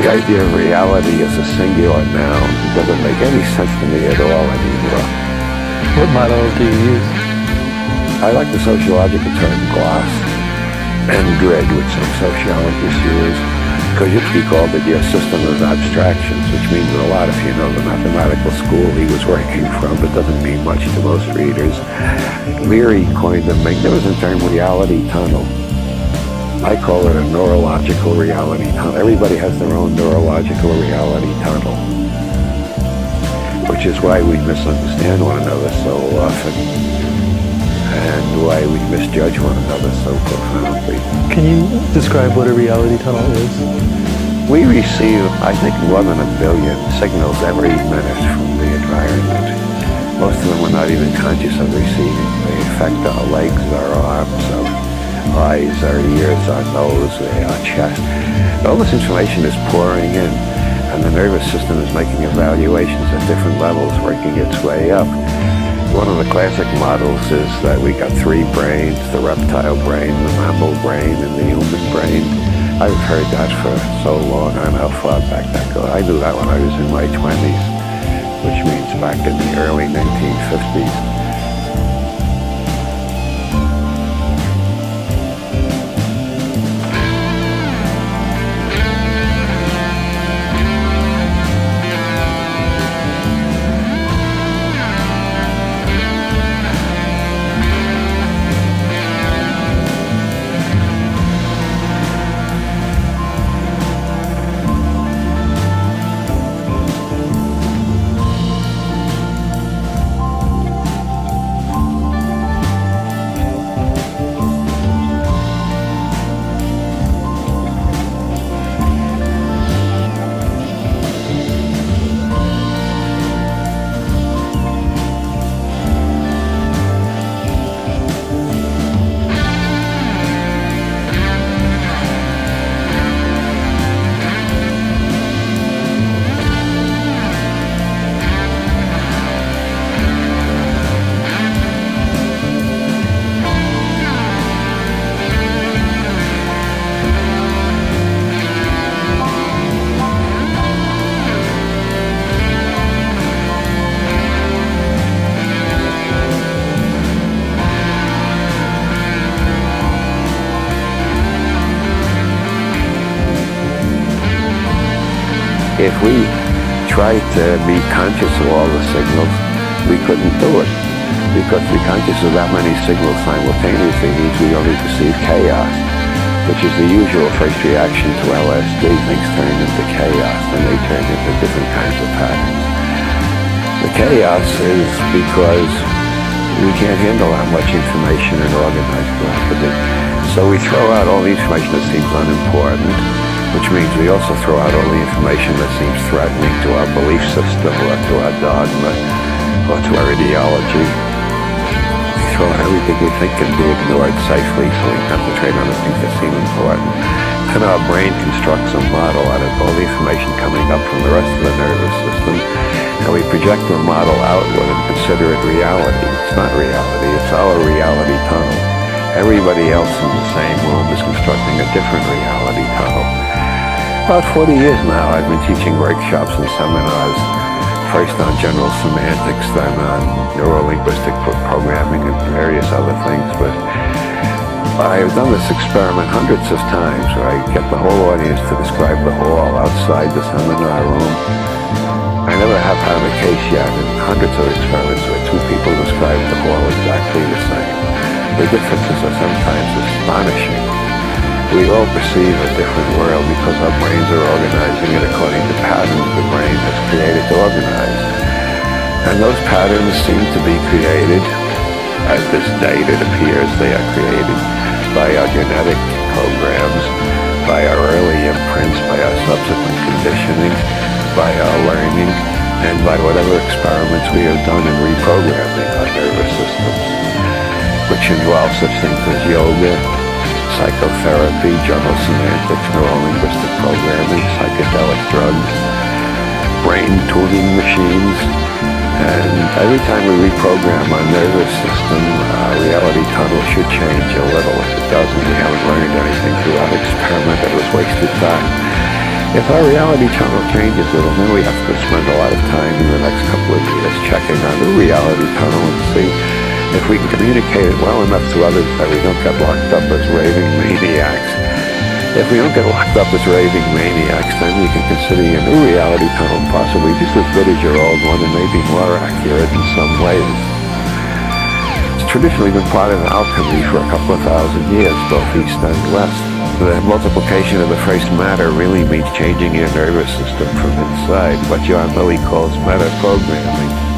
The idea of reality is a singular noun. It doesn't make any sense to me at all anymore. What model do you use? I like the sociological term gloss and grid, which some sociologists use, because it used to be called that your system of abstractions, which means a lot if you know the mathematical school he was working from, but doesn't mean much to most readers. Leary coined the magnificent term reality tunnel. I call it a neurological reality tunnel. Everybody has their own neurological reality tunnel, which is why we misunderstand one another so often and why we misjudge one another so profoundly. Can you describe what a reality tunnel is? We receive, I think, more than 1 billion signals every minute from the environment. Most of them we're not even conscious of receiving. They affect our legs, our arms, our eyes, our ears, our nose, our chest. All this information is pouring in, and the nervous system is making evaluations at different levels, working its way up. One of the classic models is that we got 3 brains, the reptile brain, the mammal brain, and the human brain. I've heard that for so long. I don't know how far back that goes. I knew that when I was in my 20s, which means back in the early 1950s. If we tried to be conscious of all the signals, we couldn't do it. Because to be conscious of that many signals simultaneously means we only perceive chaos, which is the usual first reaction to LSD. Things turn into chaos, and they turn into different kinds of patterns. The chaos is because we can't handle that much information and organize rapidly. So we throw out all the information that seems unimportant, which means we also throw out all the information that seems threatening to our belief system or to our dogma or to our ideology. We throw out everything we think can be ignored safely, so we concentrate on the things that seem important. And our brain constructs a model out of all the information coming up from the rest of the nervous system, and we project the model outward and consider it reality. It's not reality, it's our reality tunnel. Everybody else in the same room is constructing a different reality tunnel. About 40 years now, I've been teaching workshops and seminars, first on general semantics, then on neuro-linguistic programming and various other things. But I've done this experiment hundreds of times where I get the whole audience to describe the hall outside the seminar room. I never have had a case yet in hundreds of experiments where 2 people describe the hall exactly the same. The differences are sometimes astonishing. We all perceive a different world because our brains are organizing it according to patterns the brain has created to organize. And those patterns seem to be created, at this date it appears they are created, by our genetic programs, by our early imprints, by our subsequent conditioning, by our learning, and by whatever experiments we have done in reprogramming our nervous systems, which involve such things as yoga, psychotherapy, general semantics, neuro-linguistic programming, psychedelic drugs, brain tuning machines, and every time we reprogram our nervous system, our reality tunnel should change a little. If it doesn't, we haven't learned anything through that experiment. That was wasted time. If our reality tunnel changes a little, then we have to spend a lot of time in the next couple of years checking on the reality tunnel and see if we can communicate it well enough to others that we don't get locked up as raving maniacs. If we don't get locked up as raving maniacs, then we can consider your new reality tunnel possibly just as good as your old one and maybe more accurate in some ways. It's traditionally been part of alchemy for a couple of thousand years, both east and west. The multiplication of the first matter really means changing your nervous system from inside, what John Lilly calls meta-programming.